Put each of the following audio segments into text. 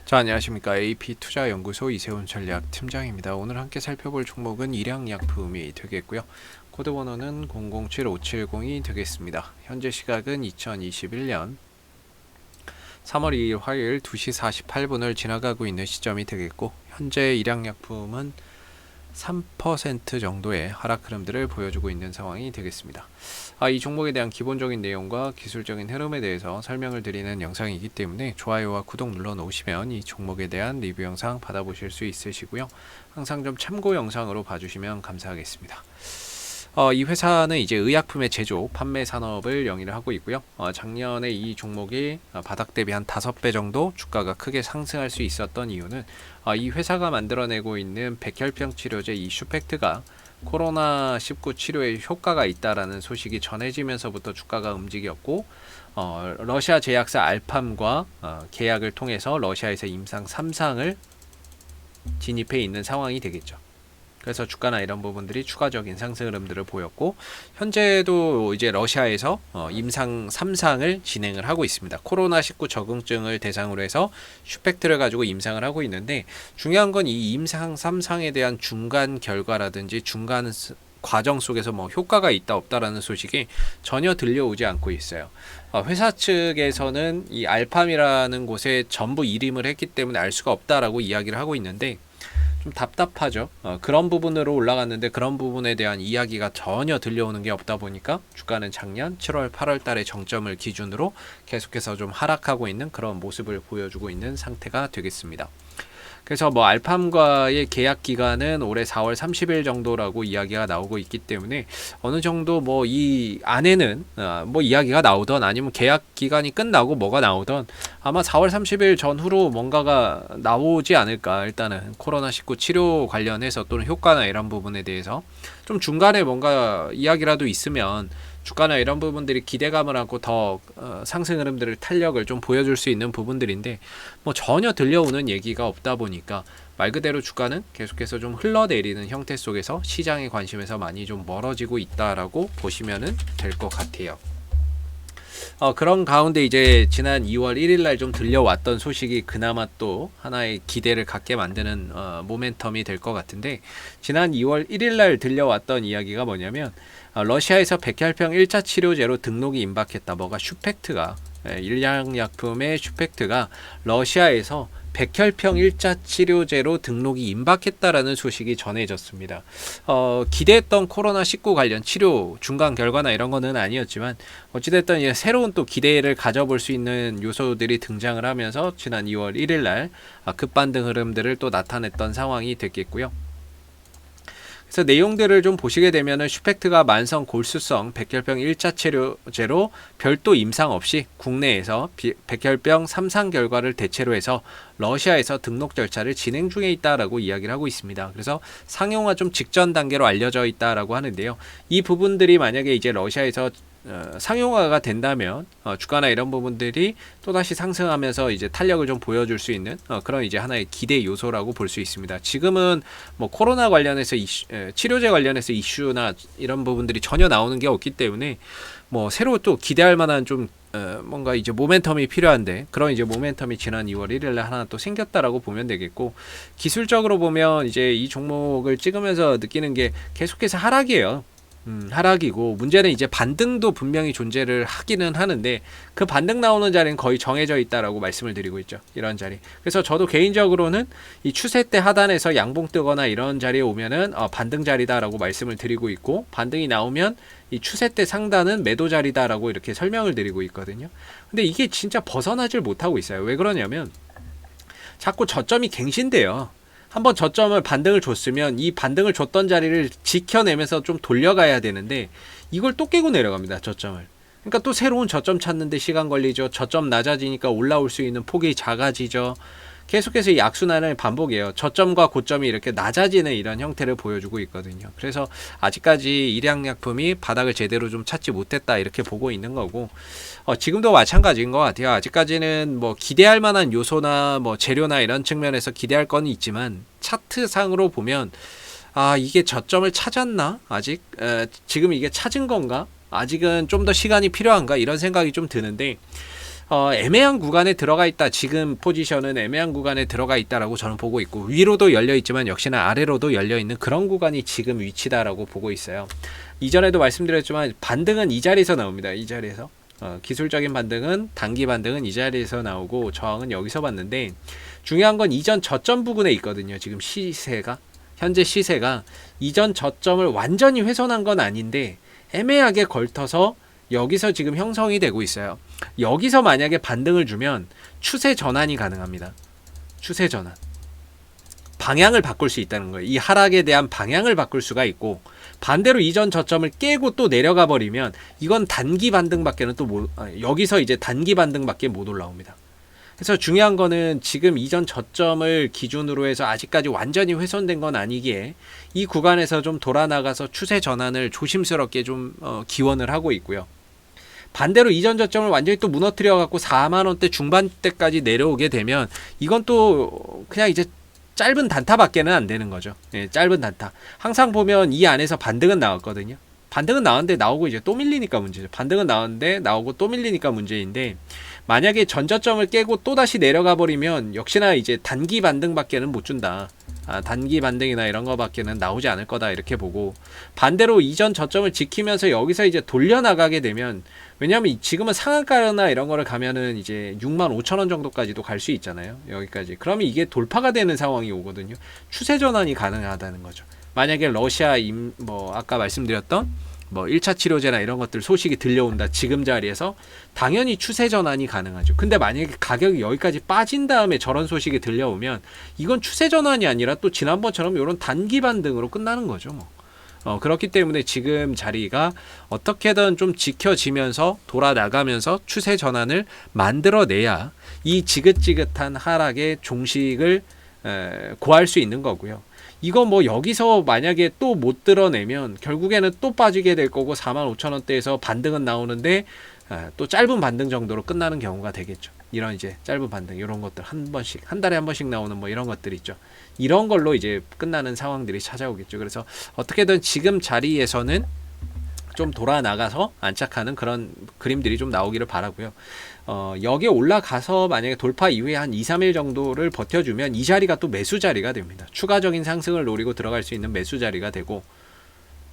자, 안녕하십니까. AP투자연구소 이세훈 전략팀장입니다. 오늘 함께 살펴볼 종목은 일양약품이 되겠고요. 코드 번호는 007570이 되겠습니다. 현재 시각은 2021년 3월 2일 화요일 2시 48분을 지나가고 있는 시점이 되겠고, 현재 일양약품은 3% 정도의 하락 흐름들을 보여주고 있는 상황이 되겠습니다. 이 종목에 대한 기본적인 내용과 기술적인 흐름에 대해서 설명을 드리는 영상이기 때문에 좋아요와 구독 눌러 놓으시면 이 종목에 대한 리뷰 영상 받아보실 수 있으시고요. 항상 좀 참고 영상으로 봐주시면 감사하겠습니다. 이 회사는 이제 의약품의 제조, 판매 산업을 영위를 하고 있고요. 작년에 이 종목이 바닥 대비 한 5배 정도 주가가 크게 상승할 수 있었던 이유는 이 회사가 만들어내고 있는 백혈병 치료제 이 슈펙트가 코로나19 치료에 효과가 있다라는 소식이 전해지면서부터 주가가 움직였고, 러시아 제약사 알팜과 계약을 통해서 러시아에서 임상 3상을 진입해 있는 상황이 되겠죠. 그래서 주가나 이런 부분들이 추가적인 상승 흐름들을 보였고, 현재도 이제 러시아에서 임상 3상을 진행을 하고 있습니다. 코로나19 적응증을 대상으로 해서 슈펙트를 가지고 임상을 하고 있는데, 중요한 건 이 임상 3상에 대한 중간 결과라든지 중간 과정 속에서 뭐 효과가 있다 없다라는 소식이 전혀 들려오지 않고 있어요. 회사 측에서는 이 알팜이라는 곳에 전부 일임을 했기 때문에 알 수가 없다라고 이야기를 하고 있는데, 좀 답답하죠. 그런 부분으로 올라갔는데 그런 부분에 대한 이야기가 전혀 들려오는 게 없다 보니까 주가는 작년 7월 8월 달의 정점을 기준으로 계속해서 좀 하락하고 있는 그런 모습을 보여주고 있는 상태가 되겠습니다. 그래서 뭐 알팜과의 계약 기간은 올해 4월 30일 정도라고 이야기가 나오고 있기 때문에 어느 정도 뭐 이 안에는 뭐 이야기가 나오던 아니면 계약 기간이 끝나고 뭐가 나오던 아마 4월 30일 전후로 뭔가가 나오지 않을까. 일단은 코로나19 치료 관련해서 또는 효과나 이런 부분에 대해서 좀 중간에 뭔가 이야기라도 있으면 주가나 이런 부분들이 기대감을 안고 더 상승 흐름들을 탄력을 좀 보여줄 수 있는 부분들인데, 뭐 전혀 들려오는 얘기가 없다 보니까 말 그대로 주가는 계속해서 좀 흘러내리는 형태 속에서 시장의 관심에서 많이 좀 멀어지고 있다라고 보시면 될 것 같아요. 그런 가운데 이제 지난 2월 1일 날 좀 들려왔던 소식이 그나마 또 하나의 기대를 갖게 만드는 모멘텀이 될 것 같은데, 지난 2월 1일 날 들려왔던 이야기가 뭐냐면, 러시아에서 백혈병 1차 치료제로 등록이 임박했다. 뭐가 슈펙트가, 일양약품의 슈펙트가 러시아에서 백혈병 1차 치료제로 등록이 임박했다라는 소식이 전해졌습니다. 기대했던 코로나19 관련 치료 중간 결과나 이런 거는 아니었지만, 어찌됐든 새로운 또 기대를 가져볼 수 있는 요소들이 등장을 하면서 지난 2월 1일 날 급반등 흐름들을 또 나타냈던 상황이 됐겠고요. 그래서 내용들을 좀 보시게 되면은 슈펙트가 만성 골수성 백혈병 1차 치료제로 별도 임상 없이 국내에서 백혈병 3상 결과를 대체로 해서 러시아에서 등록 절차를 진행 중에 있다라고 이야기를 하고 있습니다. 그래서 상용화 좀 직전 단계로 알려져 있다라고 하는데요. 이 부분들이 만약에 이제 러시아에서 상용화가 된다면 주가나 이런 부분들이 또다시 상승하면서 이제 탄력을 좀 보여줄 수 있는 그런 이제 하나의 기대 요소라고 볼 수 있습니다. 지금은 뭐 코로나 관련해서 치료제 관련해서 이슈나 이런 부분들이 전혀 나오는 게 없기 때문에 뭐 새로 또 기대할 만한 좀 뭔가 이제 모멘텀이 필요한데, 그런 이제 모멘텀이 지난 2월 1일에 하나 또 생겼다라고 보면 되겠고, 기술적으로 보면 이제 이 종목을 찍으면서 느끼는 게 계속해서 하락이에요. 하락이고, 문제는 이제 반등도 분명히 존재를 하기는 하는데 그 반등 나오는 자리는 거의 정해져 있다라고 말씀을 드리고 있죠. 이런 자리. 그래서 저도 개인적으로는 이 추세 때 하단에서 양봉 뜨거나 이런 자리에 오면은 반등 자리다라고 말씀을 드리고 있고, 반등이 나오면 이 추세 때 상단은 매도 자리다라고 이렇게 설명을 드리고 있거든요. 근데 이게 진짜 벗어나질 못하고 있어요. 왜 그러냐면 자꾸 저점이 갱신돼요. 한번 저점을 반등을 줬으면 이 반등을 줬던 자리를 지켜내면서 좀 돌려가야 되는데 이걸 또 깨고 내려갑니다. 저점을. 그러니까 또 새로운 저점 찾는데 시간 걸리죠. 저점 낮아지니까 올라올 수 있는 폭이 작아지죠. 계속해서 이 악순환을 반복해요. 저점과 고점이 이렇게 낮아지는 이런 형태를 보여주고 있거든요. 그래서 아직까지 일양약품이 바닥을 제대로 좀 찾지 못했다 이렇게 보고 있는 거고, 지금도 마찬가지인 것 같아요. 아직까지는 뭐 기대할 만한 요소나 뭐 재료나 이런 측면에서 기대할 건 있지만, 차트상으로 보면 이게 저점을 찾았나? 아직 지금 이게 찾은 건가? 아직은 좀 더 시간이 필요한가? 이런 생각이 좀 드는데, 애매한 구간에 들어가 있다. 지금 포지션은 애매한 구간에 들어가 있다라고 저는 보고 있고, 위로도 열려 있지만 역시나 아래로도 열려 있는 그런 구간이 지금 위치다라고 보고 있어요. 이전에도 말씀드렸지만 반등은 이 자리에서 나옵니다. 이 자리에서 기술적인 반등은, 단기 반등은 이 자리에서 나오고 저항은 여기서 봤는데, 중요한 건 이전 저점 부근에 있거든요. 지금 시세가, 현재 시세가 이전 저점을 완전히 훼손한 건 아닌데 애매하게 걸터서 여기서 지금 형성이 되고 있어요. 여기서 만약에 반등을 주면 추세 전환이 가능합니다. 추세 전환, 방향을 바꿀 수 있다는 거예요. 이 하락에 대한 방향을 바꿀 수가 있고, 반대로 이전 저점을 깨고 또 내려가 버리면 이건 단기 반등밖에는 또 여기서 이제 단기 반등밖에 못 올라옵니다. 그래서 중요한 거는 지금 이전 저점을 기준으로 해서 아직까지 완전히 훼손된 건 아니기에 이 구간에서 좀 돌아 나가서 추세 전환을 조심스럽게 좀 기원을 하고 있고요. 반대로 이전 저점을 완전히 또 무너뜨려 갖고 4만원대 중반대까지 내려오게 되면 이건 또 그냥 이제 짧은 단타밖에는 안 되는 거죠. 예, 짧은 단타. 항상 보면 이 안에서 반등은 나왔거든요. 반등은 나왔는데 나오고 이제 또 밀리니까 문제죠. 반등은 나왔는데 나오고 또 밀리니까 문제인데, 만약에 전저점을 깨고 또 다시 내려가 버리면 역시나 이제 단기 반등밖에는 못 준다. 단기 반등이나 이런 거밖에는 나오지 않을 거다, 이렇게 보고, 반대로 이전 저점을 지키면서 여기서 이제 돌려나가게 되면, 왜냐하면 지금은 상한가나 이런 거를 가면은 이제 65,000원 정도까지도 갈 수 있잖아요. 여기까지. 그러면 이게 돌파가 되는 상황이 오거든요. 추세 전환이 가능하다는 거죠. 만약에 러시아 아까 말씀드렸던 1차 치료제나 이런 것들 소식이 들려온다, 지금 자리에서, 당연히 추세 전환이 가능하죠. 근데 만약에 가격이 여기까지 빠진 다음에 저런 소식이 들려오면 이건 추세 전환이 아니라 또 지난번처럼 이런 단기 반등으로 끝나는 거죠. 그렇기 때문에 지금 자리가 어떻게든 좀 지켜지면서 돌아나가면서 추세 전환을 만들어내야 이 지긋지긋한 하락의 종식을 고할 수 있는 거고요. 이거 여기서 만약에 또 못 드러내면 결국에는 또 빠지게 될 거고, 45,000원대에서 반등은 나오는데 또 짧은 반등 정도로 끝나는 경우가 되겠죠. 이런 이제 짧은 반등, 이런 것들 한 번씩, 한 달에 한 번씩 나오는 이런 것들 있죠. 이런 걸로 이제 끝나는 상황들이 찾아오겠죠. 그래서 어떻게든 지금 자리에서는 좀 돌아 나가서 안착하는 그런 그림들이 좀 나오기를 바라고요. 여기에 올라가서 만약에 돌파 이후에 한 2-3일 정도를 버텨주면 이 자리가 또 매수 자리가 됩니다. 추가적인 상승을 노리고 들어갈 수 있는 매수 자리가 되고,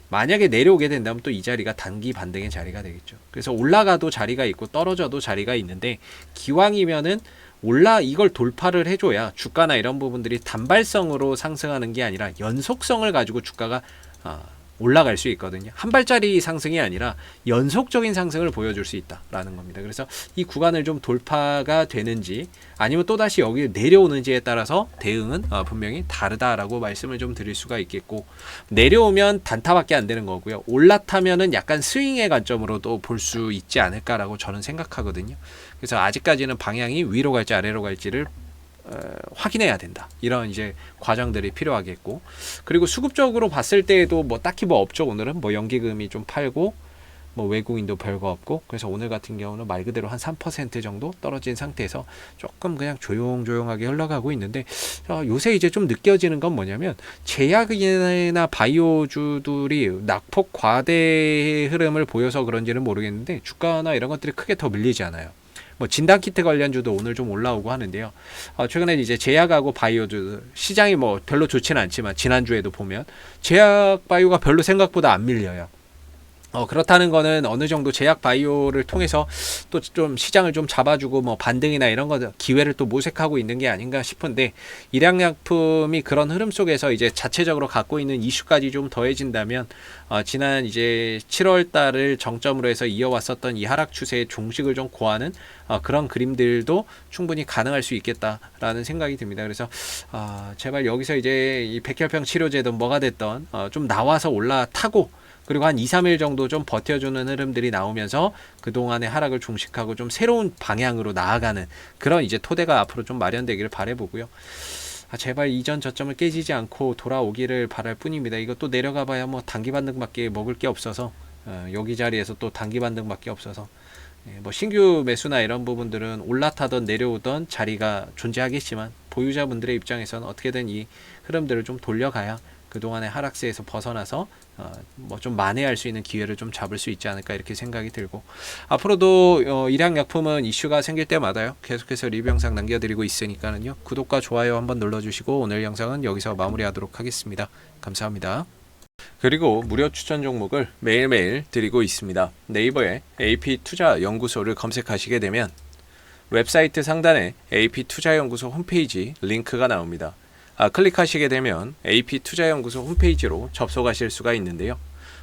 만약에 내려오게 된다면 또 이 자리가 단기 반등의 자리가 되겠죠. 그래서 올라가도 자리가 있고 떨어져도 자리가 있는데, 기왕이면은 이걸 돌파를 해줘야 주가나 이런 부분들이 단발성으로 상승하는 게 아니라 연속성을 가지고 주가가 올라갈 수 있거든요. 한 발짜리 상승이 아니라 연속적인 상승을 보여줄 수 있다라는 겁니다. 그래서 이 구간을 좀 돌파가 되는지 아니면 또다시 여기 내려오는지에 따라서 대응은 분명히 다르다라고 말씀을 좀 드릴 수가 있겠고, 내려오면 단타밖에 안 되는 거고요. 올라타면은 약간 스윙의 관점으로도 볼 수 있지 않을까라고 저는 생각하거든요. 그래서 아직까지는 방향이 위로 갈지 아래로 갈지를 확인해야 된다. 이런 이제 과정들이 필요하겠고, 그리고 수급적으로 봤을 때에도 딱히 없죠. 오늘은 연기금이 좀 팔고 외국인도 별거 없고, 그래서 오늘 같은 경우는 말 그대로 한 3% 정도 떨어진 상태에서 조금 그냥 조용조용하게 흘러가고 있는데, 요새 이제 좀 느껴지는 건 뭐냐면, 제약이나 바이오주들이 낙폭 과대 흐름을 보여서 그런지는 모르겠는데 주가나 이런 것들이 크게 더 밀리지 않아요. 진단키트 관련주도 오늘 좀 올라오고 하는데요. 최근에 이제 제약하고 바이오주 시장이 별로 좋지는 않지만, 지난주에도 보면 제약 바이오가 별로 생각보다 안 밀려요. 그렇다는 거는 어느 정도 제약 바이오를 통해서 또 좀 시장을 좀 잡아주고 반등이나 이런 거 기회를 또 모색하고 있는 게 아닌가 싶은데, 일양약품이 그런 흐름 속에서 이제 자체적으로 갖고 있는 이슈까지 좀 더해진다면 지난 이제 7월 달을 정점으로 해서 이어왔었던 이 하락 추세의 종식을 좀 고하는 그런 그림들도 충분히 가능할 수 있겠다라는 생각이 듭니다. 그래서 제발 여기서 이제 이 백혈병 치료제든 뭐가 됐던 좀 나와서 올라타고, 그리고 한 2-3일 정도 좀 버텨주는 흐름들이 나오면서 그동안의 하락을 종식하고 좀 새로운 방향으로 나아가는 그런 이제 토대가 앞으로 좀 마련되기를 바라보고요. 제발 이전 저점을 깨지지 않고 돌아오기를 바랄 뿐입니다. 이것도 내려가 봐야 단기 반등밖에 먹을 게 없어서, 여기 자리에서 또 단기 반등밖에 없어서, 신규 매수나 이런 부분들은 올라타던 내려오던 자리가 존재하겠지만, 보유자분들의 입장에서는 어떻게든 이 흐름들을 좀 돌려가야 그동안의 하락세에서 벗어나서 뭐 좀 만회할 수 있는 기회를 좀 잡을 수 있지 않을까 이렇게 생각이 들고, 앞으로도 일양약품은 이슈가 생길 때마다요 계속해서 리뷰 영상 남겨드리고 있으니까는요, 구독과 좋아요 한번 눌러주시고 오늘 영상은 여기서 마무리하도록 하겠습니다. 감사합니다. 그리고 무료 추천 종목을 매일매일 드리고 있습니다. 네이버에 AP투자연구소를 검색하시게 되면 웹사이트 상단에 AP투자연구소 홈페이지 링크가 나옵니다. 클릭하시게 되면 AP투자연구소 홈페이지로 접속하실 수가 있는데요.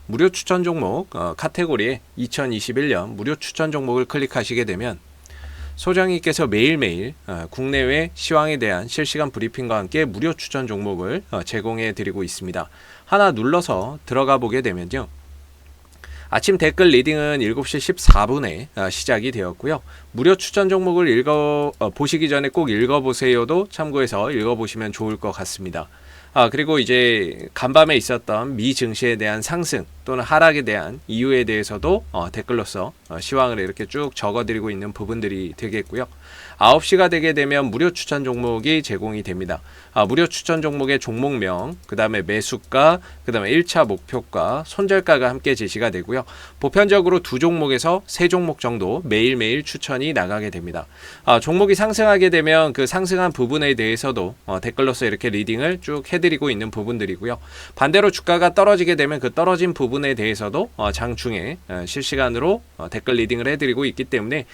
무료 추천 종목 카테고리에 2021년 무료 추천 종목을 클릭하시게 되면 소장님께서 매일매일 국내외 시황에 대한 실시간 브리핑과 함께 무료 추천 종목을 제공해 드리고 있습니다. 하나 눌러서 들어가 보게 되면요, 아침 댓글 리딩은 7시 14분에 시작이 되었고요. 무료 추천 종목을 보시기 전에 꼭 읽어보세요도 참고해서 읽어보시면 좋을 것 같습니다. 그리고 이제 간밤에 있었던 미 증시에 대한 상승 또는 하락에 대한 이유에 대해서도 댓글로서 시황을 이렇게 쭉 적어드리고 있는 부분들이 되겠고요. 9시가 되게 되면 무료 추천 종목이 제공이 됩니다. 무료 추천 종목의 종목명, 그 다음에 매수가, 그 다음에 1차 목표가, 손절가가 함께 제시가 되고요. 보편적으로 2종목에서 3종목 정도 매일매일 추천이 나가게 됩니다. 종목이 상승하게 되면 그 상승한 부분에 대해서도 댓글로서 이렇게 리딩을 쭉 해드리고 있는 부분들이고요. 반대로 주가가 떨어지게 되면 그 떨어진 부분에 대해서도 장중에 실시간으로 댓글 리딩을 해드리고 있기 때문에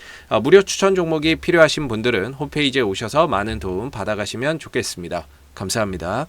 무료 추천 종목이 필요하신 분들은 홈페이지에 오셔서 많은 도움 받아가시면 좋겠습니다. 감사합니다.